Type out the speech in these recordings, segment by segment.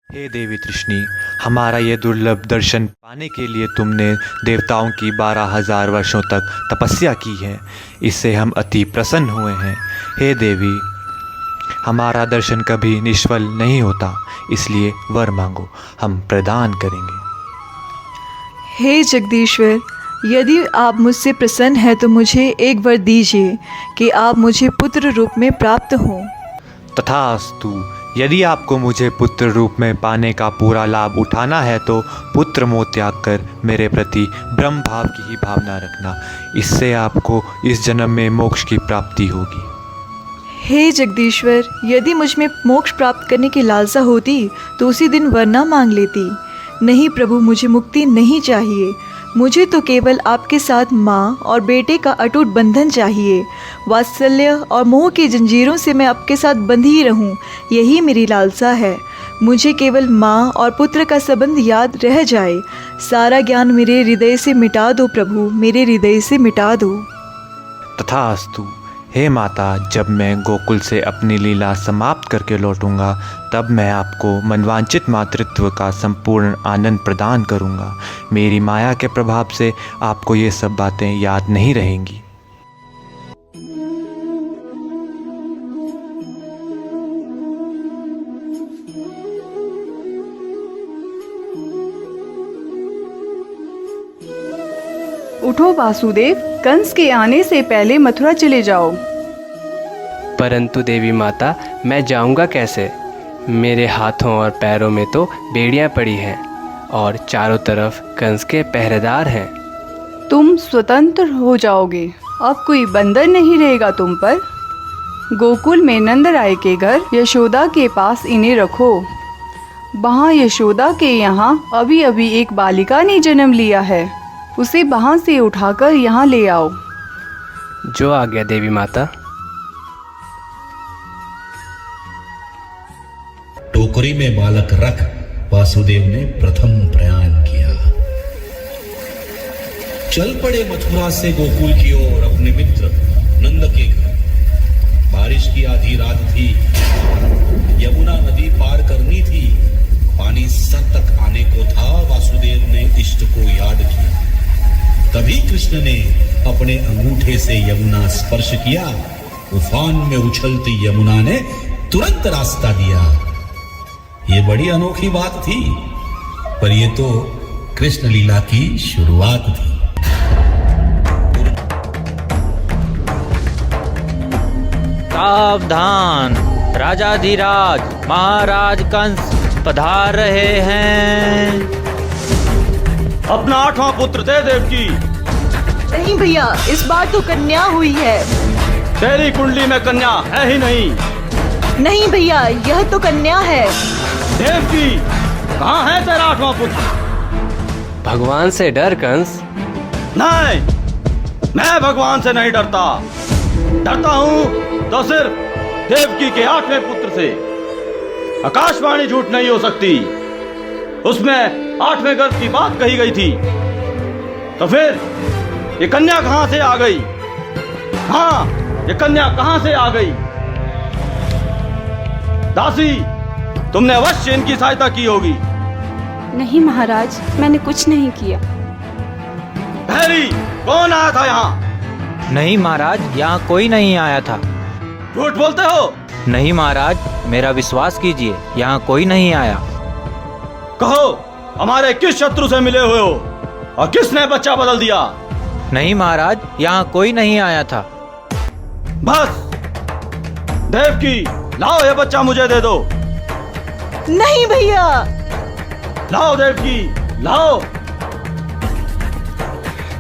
हे देवी तृष्णी, हमारा ये दुर्लभ दर्शन पाने के लिए तुमने देवताओं की 12,000 वर्षों तक तपस्या की है। इससे हम अति प्रसन्न हुए हैं। हे देवी, हमारा दर्शन कभी निष्फल नहीं होता, इसलिए वर मांगो, हम प्रदान करेंगे। हे जगदीश्वर, यदि आप मुझसे प्रसन्न हैं तो मुझे एक वर दीजिए कि आप मुझे पुत्र रूप में प्राप्त हों। तथास्तु। यदि आपको मुझे पुत्र रूप में पाने का पूरा लाभ उठाना है तो पुत्र मोह त्याग कर मेरे प्रति ब्रह्म भाव की ही भावना रखना। इससे आपको इस जन्म में मोक्ष की प्राप्ति होगी। हे जगदीश्वर, यदि मुझ में मोक्ष प्राप्त करने की लालसा होती तो उसी दिन वरना मांग लेती। नहीं प्रभु, मुझे मुक्ति नहीं चाहिए। मुझे तो केवल आपके साथ माँ और बेटे का अटूट बंधन चाहिए। वात्सल्य और मोह की जंजीरों से मैं आपके साथ बंधी ही रहूं, यही मेरी लालसा है। मुझे केवल माँ और पुत्र का संबंध याद रह जाए। सारा ज्ञान मेरे हृदय से मिटा दो प्रभु, मेरे हृदय से मिटा दो। तथास्तु। हे माता, जब मैं गोकुल से अपनी लीला समाप्त करके लौटूंगा तब मैं आपको मनवांचित मातृत्व का संपूर्ण आनंद प्रदान करूंगा। मेरी माया के प्रभाव से आपको ये सब बातें याद नहीं रहेंगी। उठो वासुदेव, कंस के आने से पहले मथुरा चले जाओ। परंतु देवी माता, मैं जाऊंगा कैसे? मेरे हाथों और पैरों में तो बेड़ियां पड़ी हैं और चारों तरफ कंस के पहरेदार हैं। तुम स्वतंत्र हो जाओगे, अब कोई बंधन नहीं रहेगा तुम पर। गोकुल में नंदराय के घर यशोदा के पास इन्हें रखो। वहाँ यशोदा के यहाँ अभी अभी एक बालिका ने जन्म लिया है, उसे वहाँ से उठाकर यहाँ ले आओ। जो आ गया देवी माता। टोकरी में बालक रख वासुदेव ने प्रथम प्रयाण किया। चल पड़े मथुरा से गोकुल की ओर अपने मित्र नंद के घर। बारिश की आधी रात थी, यमुना नदी पार करनी थी, पानी सर तक आने को था। वासुदेव ने इष्ट को याद किया। तभी कृष्ण ने अपने अंगूठे से यमुना स्पर्श किया। उफान में उछलती यमुना ने तुरंत रास्ता दिया। ये बड़ी अनोखी बात थी, पर ये तो कृष्ण लीला की शुरुआत थी। सावधान, राजाधिराज महाराज कंस पधार रहे हैं। अपना 8वां पुत्र दे देवकी। नहीं भैया, इस बार तो कन्या हुई है। तेरी कुंडली में कन्या है ही नहीं। नहीं भैया, यह तो कन्या है। देवकी, कहाँ है तेरा 8वां पुत्र? भगवान से डर कंस। नहीं, मैं भगवान से नहीं डरता। डरता हूँ तो सिर्फ देवकी के 8वें पुत्र से। आकाशवाणी झूठ नहीं हो सकती, उसमें 8वें गर्भ की बात कही गई थी। तो फिर ये कन्या कहां से आ गई? हाँ, ये कन्या कहां से आ गई? दासी, तुमने अवश्य इनकी सहायता की होगी। नहीं महाराज, मैंने कुछ नहीं किया। भैरी, कौन आया था यहाँ? नहीं महाराज, यहाँ कोई नहीं आया था। झूठ बोलते हो? नहीं महाराज, मेरा विश्वास कीजिए, यहाँ कोई नहीं आया। कहो, हमारे किस शत्रु से मिले हुए हो और किसने बच्चा बदल दिया? नहीं महाराज, यहाँ कोई नहीं आया था। बस, देवकी, लाओ ये बच्चा मुझे दे दो। नहीं भैया। लाओ देवकी, लाओ।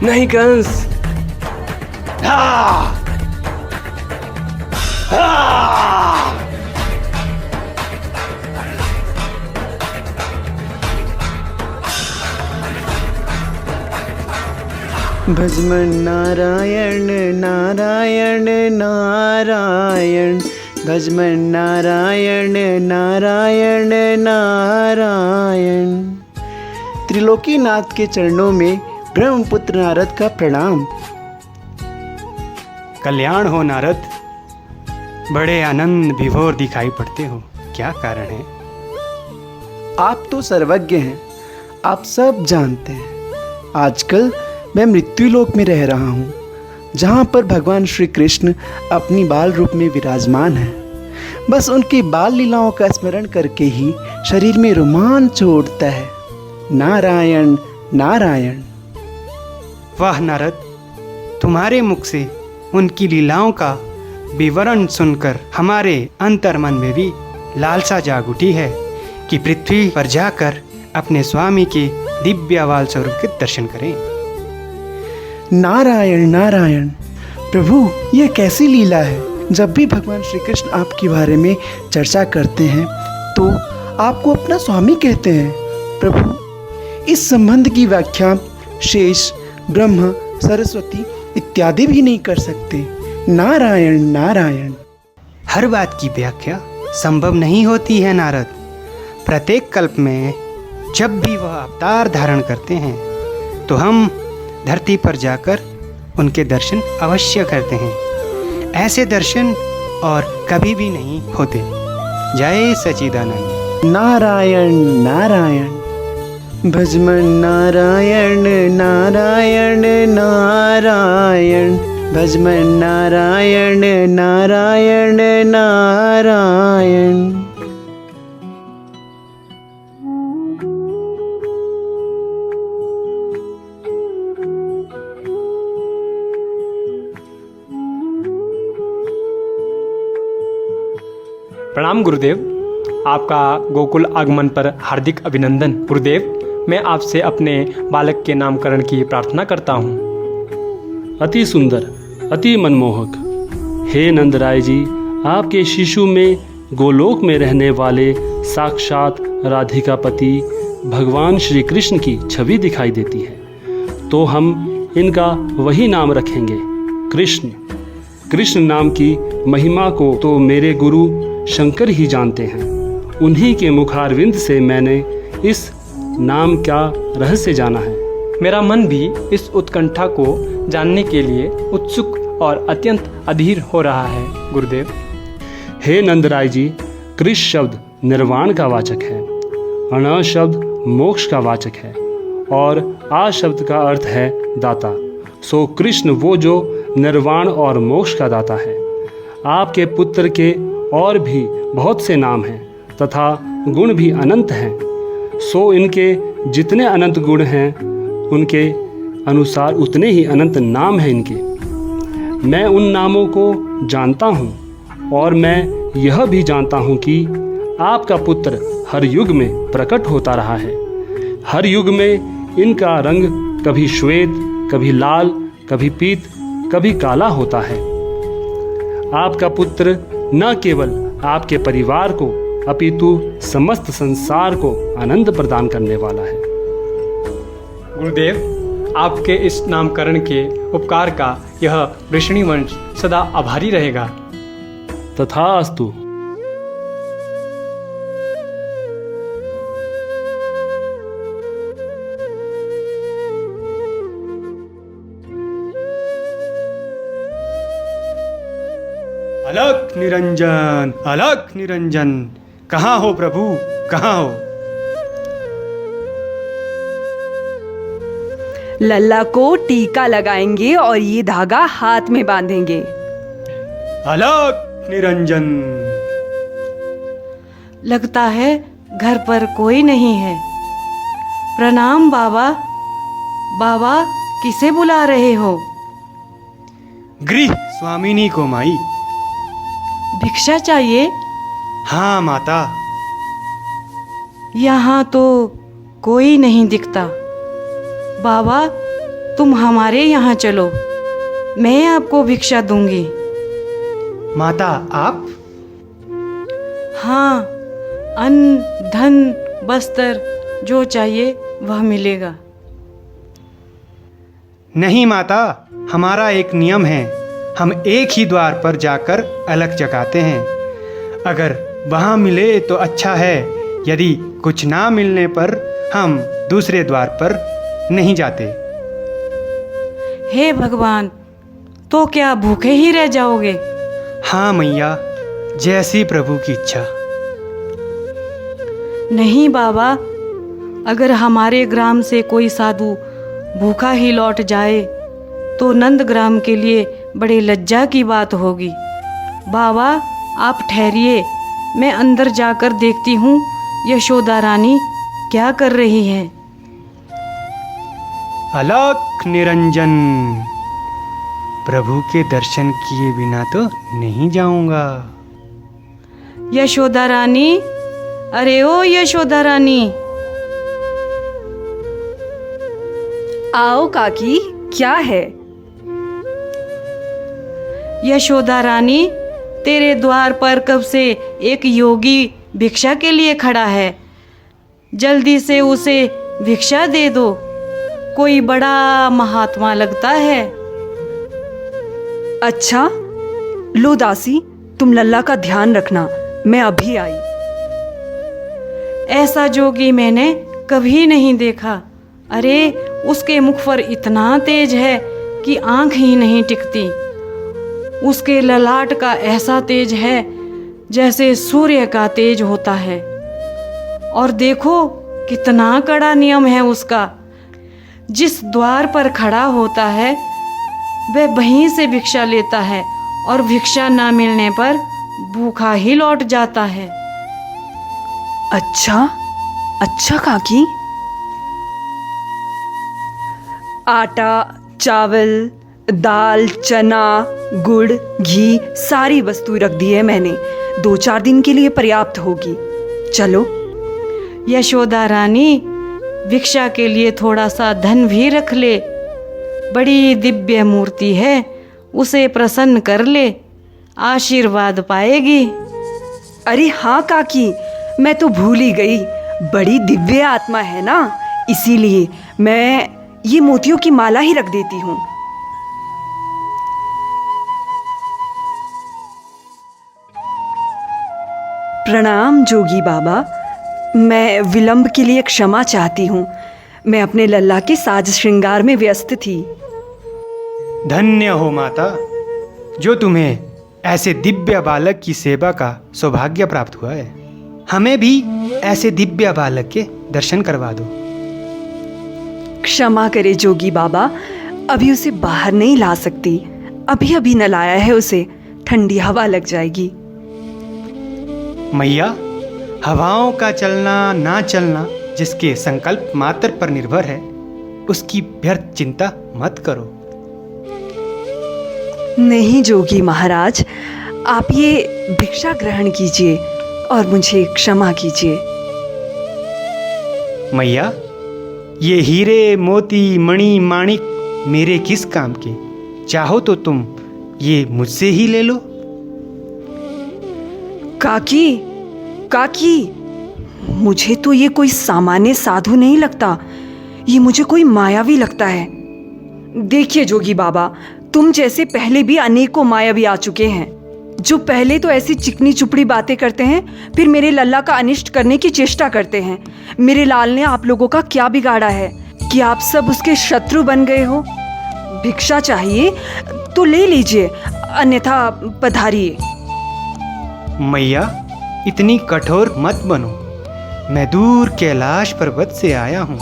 नहीं कंस। हाँ। हाँ। भजमन नारायण नारायण नारायण, भजमन नारायण नारायण नारायण। त्रिलोकीनाथ के चरणों में ब्रह्मपुत्र नारद का प्रणाम। कल्याण हो नारद, बड़े आनंद विभोर दिखाई पड़ते हो, क्या कारण है? आप तो सर्वज्ञ हैं, आप सब जानते हैं। आजकल मैं मृत्यु लोक में रह रहा हूँ, जहाँ पर भगवान श्री कृष्ण अपनी बाल रूप में विराजमान हैं। बस उनकी बाल लीलाओं का स्मरण करके ही शरीर में रोमांच उठता है। नारायण नारायण। वाह नारद, तुम्हारे मुख से उनकी लीलाओं का विवरण सुनकर हमारे अंतर्मन में भी लालसा जाग उठी है कि पृथ्वी पर जाकर अपने स्वामी के दिव्य आवाल स्वरूप के दर्शन करें। नारायण नारायण। प्रभु, यह कैसी लीला है? जब भी भगवान श्री कृष्ण आपके बारे में चर्चा करते हैं तो आपको अपना स्वामी कहते हैं। प्रभु, इस संबंध की व्याख्या शेष, ब्रह्म, सरस्वती इत्यादि भी नहीं कर सकते। नारायण नारायण। हर बात की व्याख्या संभव नहीं होती है नारद। प्रत्येक कल्प में जब भी वह अवतार धारण करते हैं तो हम धरती पर जाकर उनके दर्शन अवश्य करते हैं। ऐसे दर्शन और कभी भी नहीं होते। जय सच्चिदानंद। नारायण नारायण। भजमन नारायण नारायण नारायण। भजमन नारायण नारायण नारायण। प्रणाम गुरुदेव, आपका गोकुल आगमन पर हार्दिक अभिनंदन। गुरुदेव, मैं आपसे अपने बालक के नामकरण की प्रार्थना करता हूँ। अति सुंदर, अति मनमोहक। हे नंदराय जी, आपके शिशु में गोलोक में रहने वाले साक्षात राधिकापति भगवान श्री कृष्ण की छवि दिखाई देती है, तो हम इनका वही नाम रखेंगे, कृष्ण। कृष्ण नाम की महिमा को तो मेरे गुरु शंकर ही जानते हैं। उन्हीं के मुखारविंद से मैंने इस नाम का रहस्य जाना है। मेरा मन भी इस उत्कंठा को जानने के लिए उत्सुक और अत्यंत अधीर हो रहा है गुरुदेव। हे नंदराय जी, कृष्ण शब्द निर्वाण का वाचक है, अण शब्द मोक्ष का वाचक है और आ शब्द का अर्थ है दाता। सो कृष्ण वो जो निर्वाण और मोक्ष का दाता है। आपके पुत्र के और भी बहुत से नाम हैं तथा गुण भी अनंत हैं। सो इनके जितने अनंत गुण हैं उनके अनुसार उतने ही अनंत नाम हैं इनके। मैं उन नामों को जानता हूँ और मैं यह भी जानता हूँ कि आपका पुत्र हर युग में प्रकट होता रहा है। हर युग में इनका रंग कभी श्वेत, कभी लाल, कभी पीत, कभी काला होता है। आपका पुत्र न केवल आपके परिवार को अपितु समस्त संसार को आनंद प्रदान करने वाला है। गुरुदेव, आपके इस नामकरण के उपकार का यह वृष्णि वंश सदा आभारी रहेगा। तथास्तु। अलख निरंजन, अलख निरंजन। कहाँ हो प्रभु, कहाँ हो? लल्ला को टीका लगाएंगे और ये धागा हाथ में बांधेंगे। अलख निरंजन। लगता है घर पर कोई नहीं है। प्रणाम बाबा। बाबा, किसे बुला रहे हो? गृह स्वामिनी को माई। भिक्षा चाहिए? हाँ माता। यहाँ तो कोई नहीं दिखता। बाबा, तुम हमारे यहाँ चलो, मैं आपको भिक्षा दूंगी। माता, आप? हाँ, अन्न, धन, वस्त्र जो चाहिए वह मिलेगा। नहीं माता, हमारा एक नियम है। हम एक ही द्वार पर जाकर अलख जगाते हैं। अगर वहाँ मिले तो अच्छा है, यदि कुछ ना मिलने पर हम दूसरे द्वार पर नहीं जाते। हे भगवान, तो क्या भूखे ही रह जाओगे? हाँ मैया, जैसी प्रभु की इच्छा। नहीं बाबा, अगर हमारे ग्राम से कोई साधु भूखा ही लौट जाए तो नंदग्राम के लिए बड़े लज्जा की बात होगी। बाबा आप ठहरिए, मैं अंदर जाकर देखती हूँ यशोदा रानी क्या कर रही है। अलख निरंजन, प्रभु के दर्शन किए बिना तो नहीं जाऊंगा। यशोदा रानी, अरे ओ यशोदा रानी। आओ काकी, क्या है? यशोदा रानी, तेरे द्वार पर कब से एक योगी भिक्षा के लिए खड़ा है, जल्दी से उसे भिक्षा दे दो। कोई बड़ा महात्मा लगता है। अच्छा, लो दासी, तुम लल्ला का ध्यान रखना, मैं अभी आई। ऐसा जोगी मैंने कभी नहीं देखा। अरे उसके मुख पर इतना तेज है कि आंख ही नहीं टिकती। उसके ललाट का ऐसा तेज है जैसे सूर्य का तेज होता है। और देखो कितना कड़ा नियम है उसका। जिस द्वार पर खड़ा होता है वह वहीं से भिक्षा लेता है और भिक्षा ना मिलने पर भूखा ही लौट जाता है। अच्छा अच्छा काकी। आटा, चावल, दाल, चना, गुड़, घी सारी वस्तु रख दी है मैंने। 2-4 दिन के लिए पर्याप्त होगी। चलो। यशोदा रानी, भिक्षा के लिए थोड़ा सा धन भी रख ले। बड़ी दिव्य मूर्ति है, उसे प्रसन्न कर ले, आशीर्वाद पाएगी। अरे हाँ काकी, मैं तो भूल ही गई। बड़ी दिव्य आत्मा है ना, इसीलिए मैं ये मोतियों की माला ही रख देती हूँ। प्रणाम जोगी बाबा, मैं विलंब के लिए क्षमा चाहती हूँ। मैं अपने लल्ला के साज श्रृंगार में व्यस्त थी। धन्य हो माता, जो तुम्हें ऐसे दिव्य बालक की सेवा का सौभाग्य प्राप्त हुआ है। हमें भी ऐसे दिव्य बालक के दर्शन करवा दो। क्षमा करे जोगी बाबा, अभी उसे बाहर नहीं ला सकती। अभी अभी न लाया है उसे, ठंडी हवा लग जाएगी। मैया, हवाओं का चलना ना चलना जिसके संकल्प मात्र पर निर्भर है, उसकी व्यर्थ चिंता मत करो। नहीं जोगी महाराज, आप ये भिक्षा ग्रहण कीजिए और मुझे क्षमा कीजिए। मैया, ये हीरे, मोती, मणि, माणिक मेरे किस काम के? चाहो तो तुम ये मुझसे ही ले लो। काकी, काकी, मुझे तो ये कोई सामान्य साधु नहीं लगता, ये मुझे कोई मायावी लगता है। देखिए जोगी बाबा, तुम जैसे पहले भी अनेकों मायावी आ चुके हैं, जो पहले तो ऐसी चिकनी चुपड़ी बातें करते हैं, फिर मेरे लल्ला का अनिष्ट करने की चेष्टा करते हैं। मेरे लाल ने आप लोगों का क्या बिगाड़ा है कि आप सब उसके शत्रु बन गए हो? भिक्षा चाहिए तो ले लीजिए, अन्यथा पधारिए। मैया, इतनी कठोर मत बनो। मैं दूर कैलाश पर्वत से आया हूँ।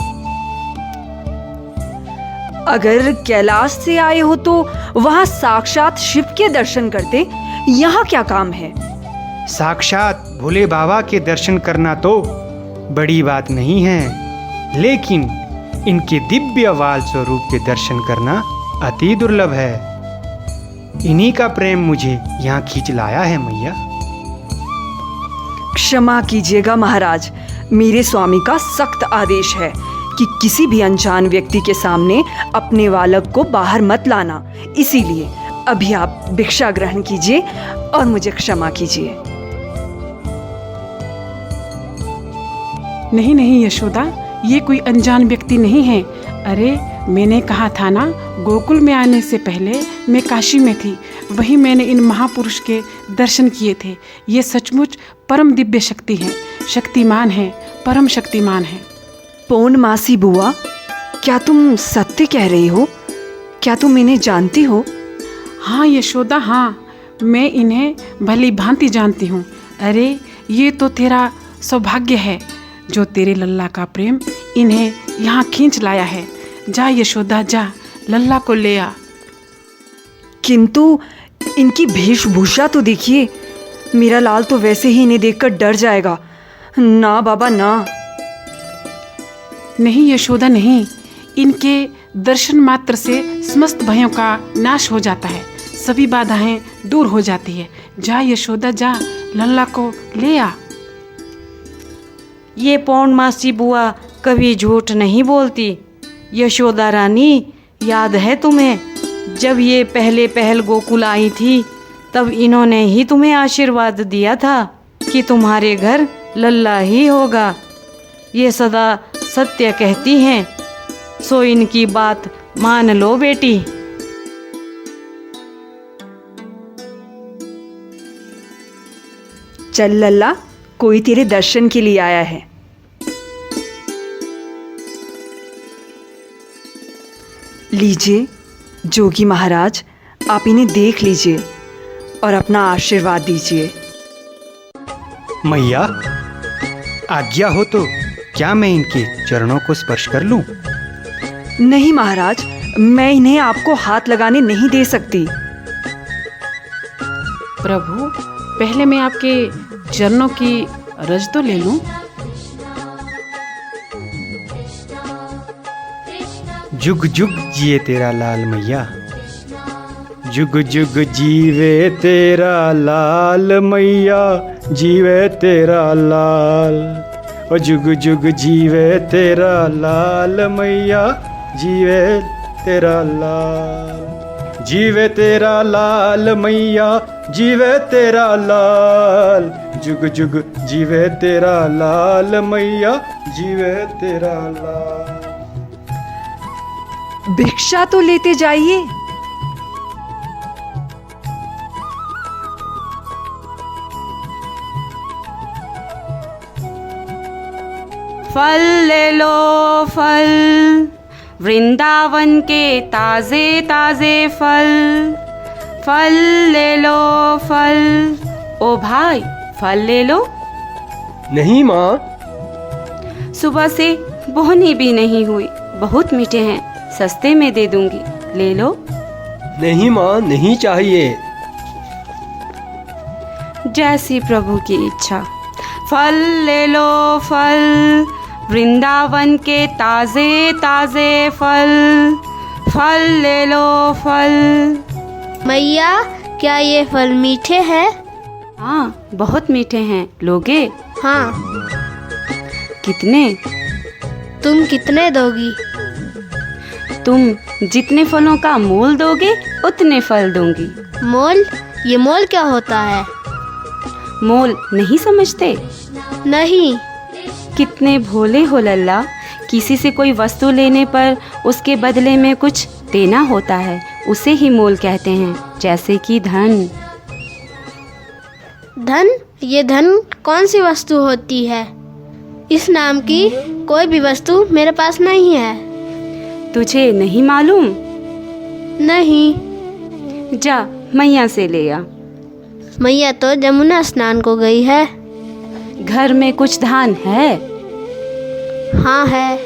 अगर कैलाश से आए हो तो वहाँ साक्षात शिव के दर्शन करते, यहाँ क्या काम है? साक्षात भोले बाबा के दर्शन करना तो बड़ी बात नहीं है, लेकिन इनके दिव्य वाल स्वरूप के दर्शन करना अति दुर्लभ है। इन्हीं का प्रेम मुझे यहाँ खींच लाया है मैया। क्षमा कीजिएगा महाराज, मेरे स्वामी का सख्त आदेश है कि किसी भी अनजान व्यक्ति के सामने अपने बालक को बाहर मत लाना। इसीलिए अभी आप भिक्षा ग्रहण कीजिए और मुझे क्षमा कीजिए। नहीं नहीं यशोदा, ये कोई अनजान व्यक्ति नहीं है। अरे मैंने कहा था ना, गोकुल में आने से पहले मैं काशी में थी, वहीं मैंने इन महापुरुष के दर्शन किए थे। ये सचमुच परम दिव्य शक्ति है, शक्तिमान है, परम शक्तिमान है। पौर्णमासी बुआ, क्या तुम सत्य कह रही हो? क्या तुम इन्हें जानती हो? हाँ यशोदा, हाँ, मैं इन्हें भली भांति जानती हूँ। अरे ये तो तेरा सौभाग्य है जो तेरे लल्ला का प्रेम इन्हें यहाँ खींच लाया है। जा यशोदा जा, लल्ला को ले आ। किंतु इनकी वेशभूषा तो देखिए, मेरा लाल तो वैसे ही इन्हें देखकर डर जाएगा। ना बाबा ना। नहीं यशोदा नहीं, इनके दर्शन मात्र से समस्त भयों का नाश हो जाता है, सभी बाधाएं दूर हो जाती है। जा यशोदा जा, लल्ला को ले आ। ये पौर्णमासी बुआ कभी झूठ नहीं बोलती। यशोदा रानी, याद है तुम्हें जब ये पहल गोकुल आई थी, तब इन्होंने ही तुम्हें आशीर्वाद दिया था कि तुम्हारे घर लल्ला ही होगा। ये सदा सत्य कहती हैं, सो इनकी बात मान लो बेटी। चल लल्ला, कोई तेरे दर्शन के लिए आया है। लीजिए जोगी महाराज, आप इन्हें देख लीजिए और अपना आशीर्वाद दीजिए। मैया, आज्ञा हो तो क्या मैं इनके चरणों को स्पर्श कर लूं? नहीं महाराज, मैं इन्हें आपको हाथ लगाने नहीं दे सकती। प्रभु, पहले मैं आपके चरणों की रज तो ले लूं। जुग जुग जिए तेरा लाल मैया, जुग जुग जीवे तेरा लाल मैया, जीवे तेरा लाल। ओ जुग जुग जीवे तेरा लाल मैया, जीवे तेरा लाल। जीवे तेरा लाल मैया, जीवे तेरा लाल। जुग जुग जीवे तेरा लाल मैया, जीवे तेरा लाल। भिक्षा तो लेते जाइए। फल ले लो फल, वृंदावन के ताजे ताजे फल। फल ले लो फल। ओ भाई, फल ले लो। नहीं माँ। सुबह से बोहनी भी नहीं हुई, बहुत मीठे हैं, सस्ते में दे दूंगी, ले लो। नहीं माँ, नहीं चाहिए। जैसी प्रभु की इच्छा। फल ले लो फल, वृंदावन के ताजे ताजे फल। फल ले लो फल। मैया, क्या ये फल मीठे हैं? हाँ, बहुत मीठे हैं, लोगे? हाँ। कितने? तुम कितने दोगी? तुम जितने फलों का मोल दोगे उतने फल दूंगी। मोल? ये मोल क्या होता है? मोल नहीं समझते? नहीं। कितने भोले हो लल्ला। किसी से कोई वस्तु लेने पर उसके बदले में कुछ देना होता है, उसे ही मोल कहते हैं, जैसे कि धन। धन? ये धन कौन सी वस्तु होती है? इस नाम की कोई भी वस्तु मेरे पास नहीं है। तुझे नहीं मालूम? नहीं। जा मैया से ले आ। मैया तो जमुना स्नान को गई है। घर में कुछ धान है? हाँ है।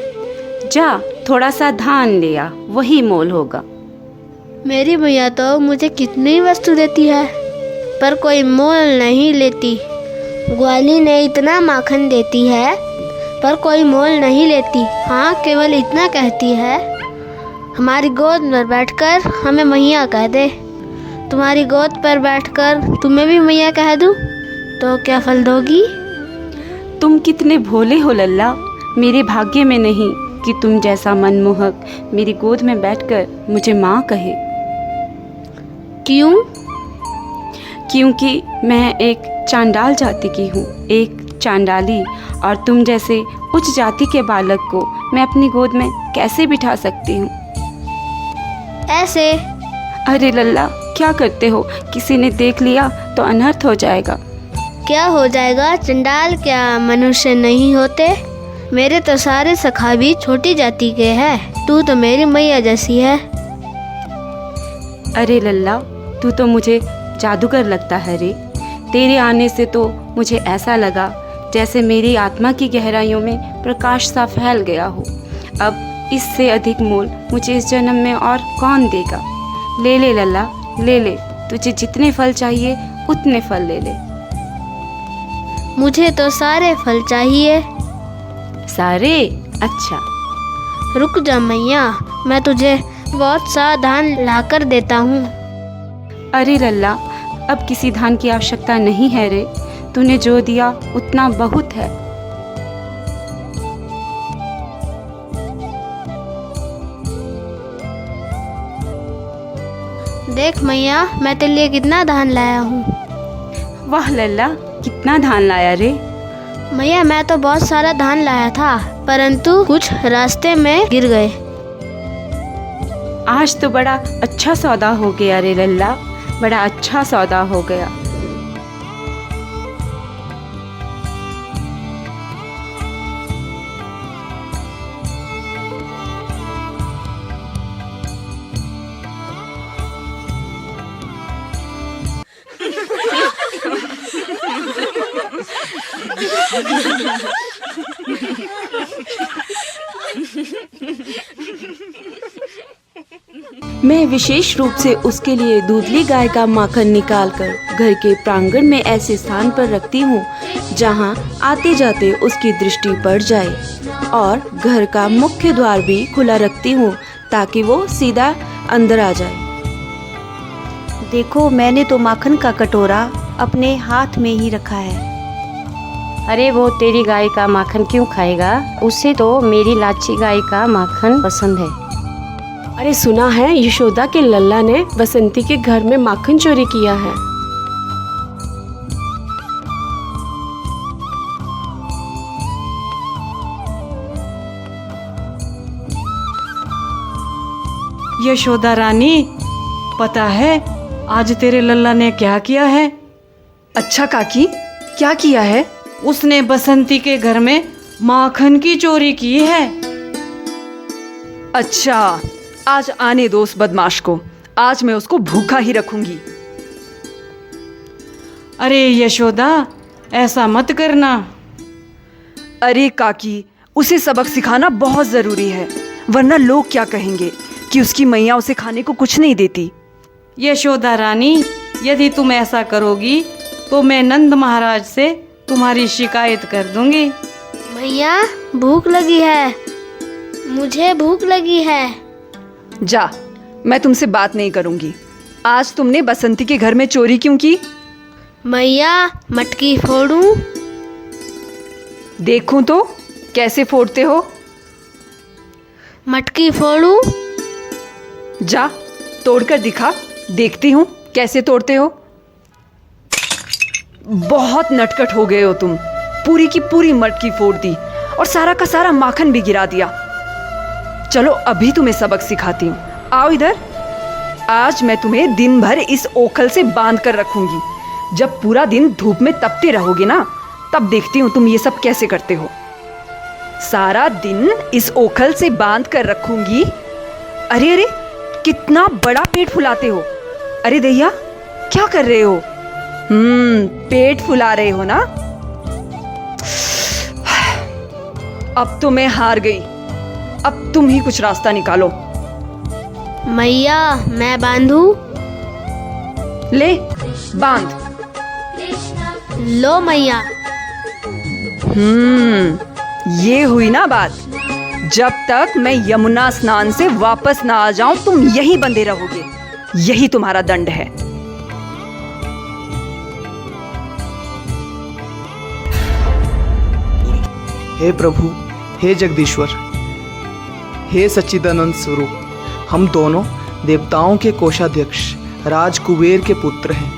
जा थोड़ा सा धान ले आ, वही मोल होगा। मेरी मैया तो मुझे कितनी वस्तु देती है, पर कोई मोल नहीं लेती। ग्वाली ने इतना माखन देती है, पर कोई मोल नहीं लेती। हाँ, केवल इतना कहती है, हमारी गोद पर बैठकर हमें मैया कह दे। तुम्हारी गोद पर बैठकर तुम्हें भी मैया कह दूँ तो क्या फल दोगी? तुम कितने भोले हो लल्ला। मेरे भाग्य में नहीं कि तुम जैसा मनमोहक मेरी गोद में बैठकर मुझे माँ कहे। क्यों? क्योंकि मैं एक चांडाल जाति की हूँ, एक चांडाली, और तुम जैसे उच्च जाति के बालक को मैं अपनी गोद में कैसे बिठा सकती हूँ? ऐसे? अरे लल्ला, क्या करते हो? किसी ने देख लिया तो अनर्थ हो जाएगा। क्या हो जाएगा? चंडाल क्या मनुष्य नहीं होते? मेरे तो सारे सखा भी छोटी जाति के हैं। तू तो मेरी मैया जैसी है। अरे लल्ला, तू तो मुझे जादूगर लगता है रे। तेरे आने से तो मुझे ऐसा लगा जैसे मेरी आत्मा की गहराइयों में प्रकाश सा फैल गया हो। अब इससे अधिक मोल मुझे इस जन्म में और कौन देगा। ले ले लल्ला, ले ले, तुझे जितने फल चाहिए उतने फल ले ले। मुझे तो सारे फल चाहिए। सारे? अच्छा। रुक जा मैया, मैं तुझे बहुत सा धान लाकर देता हूँ। अरे लल्ला, अब किसी धान की आवश्यकता नहीं है रे, तूने जो दिया उतना बहुत है। देख मैया, मैं तेरे लिए कितना धान लाया हूँ। वाह लल्ला, कितना धान लाया रे। मैया, मैं तो बहुत सारा धान लाया था, परंतु कुछ रास्ते में गिर गए। आज तो बड़ा अच्छा सौदा हो गया रे लल्ला, बड़ा अच्छा सौदा हो गया। मैं विशेष रूप से उसके लिए दूधली गाय का माखन निकालकर घर के प्रांगण में ऐसे स्थान पर रखती हूँ जहाँ आते जाते उसकी दृष्टि पड़ जाए, और घर का मुख्य द्वार भी खुला रखती हूँ ताकि वो सीधा अंदर आ जाए। देखो, मैंने तो माखन का कटोरा अपने हाथ में ही रखा है। अरे वो तेरी गाय का माखन क्यों खाएगा, उसे तो मेरी लाची गाय का माखन पसंद है। अरे सुना है यशोदा के लल्ला ने बसंती के घर में माखन चोरी किया है। यशोदा रानी, पता है आज तेरे लल्ला ने क्या किया है? अच्छा काकी, क्या किया है? उसने बसंती के घर में माखन की चोरी की है। अच्छा, आज आने दो उस बदमाश को, आज मैं उसको भूखा ही रखूंगी। अरे यशोदा, ऐसा मत करना। अरे काकी, उसे सबक सिखाना बहुत जरूरी है, वरना लोग क्या कहेंगे कि उसकी मैया उसे खाने को कुछ नहीं देती। यशोदा रानी, यदि तुम ऐसा करोगी तो मैं नंद महाराज से तुम्हारी शिकायत कर दूंगी। मैया, भूख लगी है, मुझे भूख लगी है। जा, मैं तुमसे बात नहीं करूंगी। आज तुमने बसंती के घर में चोरी क्यों की? मैया, मटकी फोड़ूं? देखूं तो कैसे फोड़ते हो। मटकी फोड़ूं? जा, तोड़कर दिखा, देखती हूँ कैसे तोड़ते हो। बहुत नटखट हो गए हो तुम, पूरी की पूरी मटकी फोड़ दी और सारा का सारा माखन भी गिरा दिया। चलो अभी तुम्हें सबक सिखाती हूँ, आओ इधर। आज मैं तुम्हें दिन भर इस ओखल से बांध कर रखूंगी। जब पूरा दिन धूप में तपते रहोगे ना, तब देखती हूँ तुम ये सब कैसे करते हो। सारा दिन इस ओखल से बांध कर रखूंगी। अरे अरे, कितना बड़ा पेट फुलाते हो। अरे दैया, क्या कर रहे हो? पेट फुला रहे हो ना। अब तो मैं हार गई, अब तुम ही कुछ रास्ता निकालो। मैया, मैं बांधूं? ले, बांध। लो मैया। ये हुई ना बात। जब तक मैं यमुना स्नान से वापस ना आ जाऊं, तुम यहीं बंधे रहोगे। यही तुम्हारा दंड है। हे प्रभु, हे जगदीश्वर, हे सच्चिदानंद स्वरूप, हम दोनों देवताओं के कोषाध्यक्ष राज कुबेर के पुत्र हैं।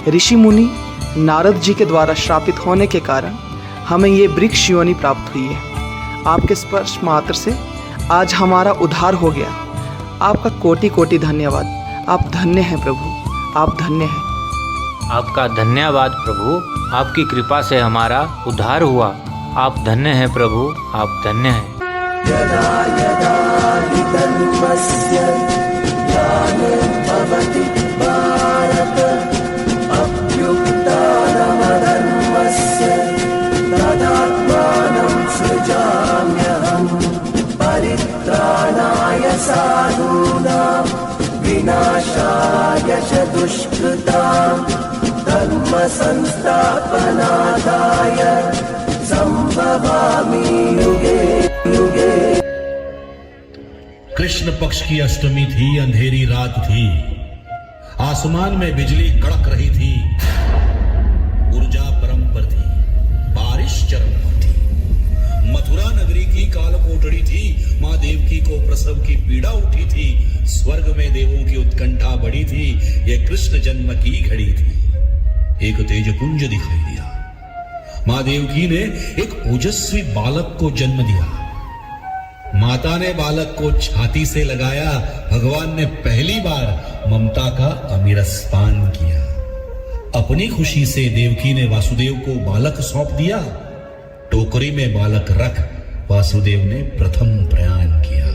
ऋषि मुनि नारद जी के द्वारा श्रापित होने के कारण हमें ये वृक्ष योनि प्राप्त हुई है। आपके स्पर्श मात्र से आज हमारा उद्धार हो गया। आपका कोटि कोटि धन्यवाद। आप धन्य हैं प्रभु, आप धन्य हैं। आपका धन्यवाद प्रभु, आपकी कृपा से हमारा उद्धार हुआ। आप धन्य हैं प्रभु, आप धन्य हैं। यदा यदा हि धर्मस्य ग्लानिर्भवति भारत, अभ्युत्थानमधर्मस्य संस्थापनार्थाय संभवामि युगे युगे। कृष्ण पक्ष की अष्टमी थी, अंधेरी रात थी, आसमान में बिजली कड़क रही थी, ऊर्जा परम पर थी, बारिश चरम पर थी। मथुरा नगरी की काल कोठड़ी थी, माँ देवकी को प्रसव की पीड़ा उठी थी, स्वर्ग में देवों की उत्कंठा बढ़ी थी, ये कृष्ण जन्म की घड़ी थी। एक तेजपुंज दिखाई दिया, माँ देवकी ने एक ओजस्वी बालक को जन्म दिया। माता ने बालक को छाती से लगाया, भगवान ने पहली बार ममता का अमीरस्पान किया। अपनी खुशी से देवकी ने वासुदेव को बालक सौंप दिया, टोकरी में बालक रख वासुदेव ने प्रथम प्रयाण किया।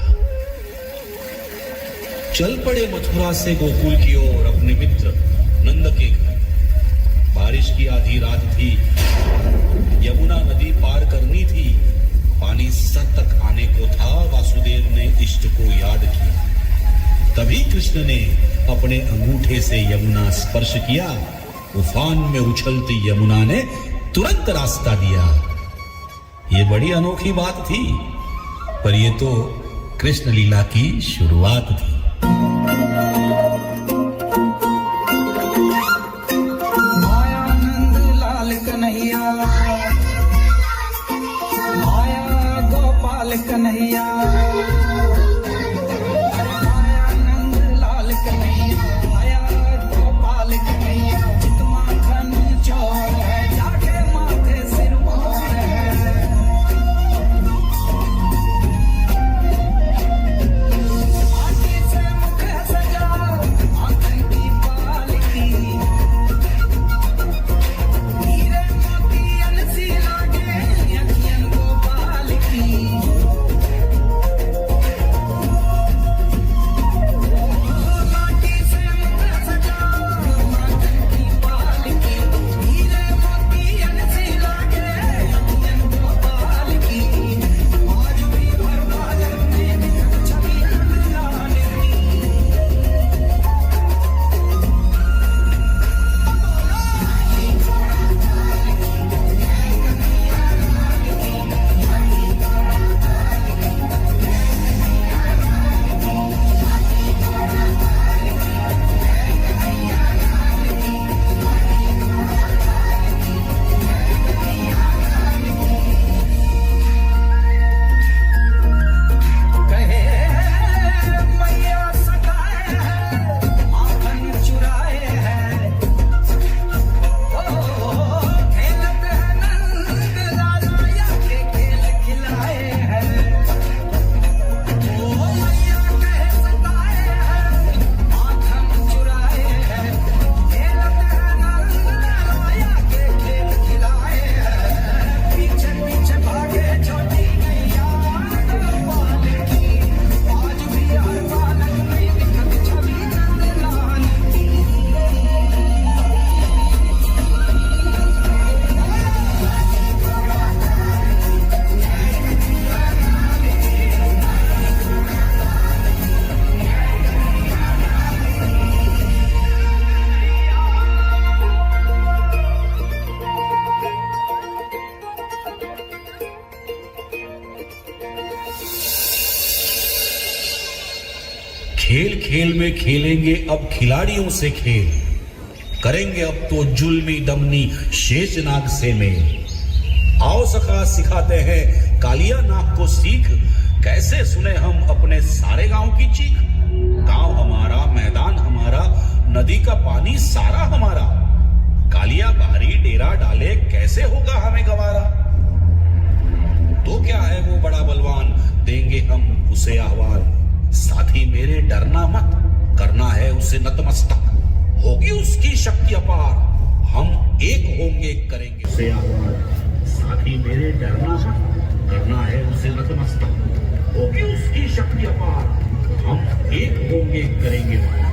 चल पड़े मथुरा से गोकुल की ओर अपने मित्र नंद के घर। बारिश की आधी रात थी, यमुना नदी पार करनी थी, पानी सर तक आने को था, वासुदेव ने इष्ट को याद किया। तभी कृष्ण ने अपने अंगूठे से यमुना स्पर्श किया, उफान में उछलती यमुना ने तुरंत रास्ता दिया। ये बड़ी अनोखी बात थी, पर ये तो कृष्ण लीला की शुरुआत थी। कन्हैया खेल खेल में खेलेंगे अब खिलाड़ियों से खेल, करेंगे अब तो जुल्मी दमनी शेषनाग से मेल। आओ सखा सिखाते हैं कालिया नाग को सीख, कैसे सुने हम अपने सारे गांव की चीख। गांव हमारा, मैदान हमारा, नदी का पानी सारा हमारा, कालिया बाहरी डेरा डाले कैसे होगा हमें गवारा। तो क्या है वो बड़ा बलवान, देंगे हम उसे आह्वान। साथी मेरे डरना मत, करना है उसे नतमस्तक, होगी उसकी शक्ति अपार, हम एक होंगे करेंगे उसे आह्वान। साथी मेरे डरना मत, करना है उसे नतमस्तक, होगी उसकी शक्ति अपार, हम एक होंगे करेंगे वार।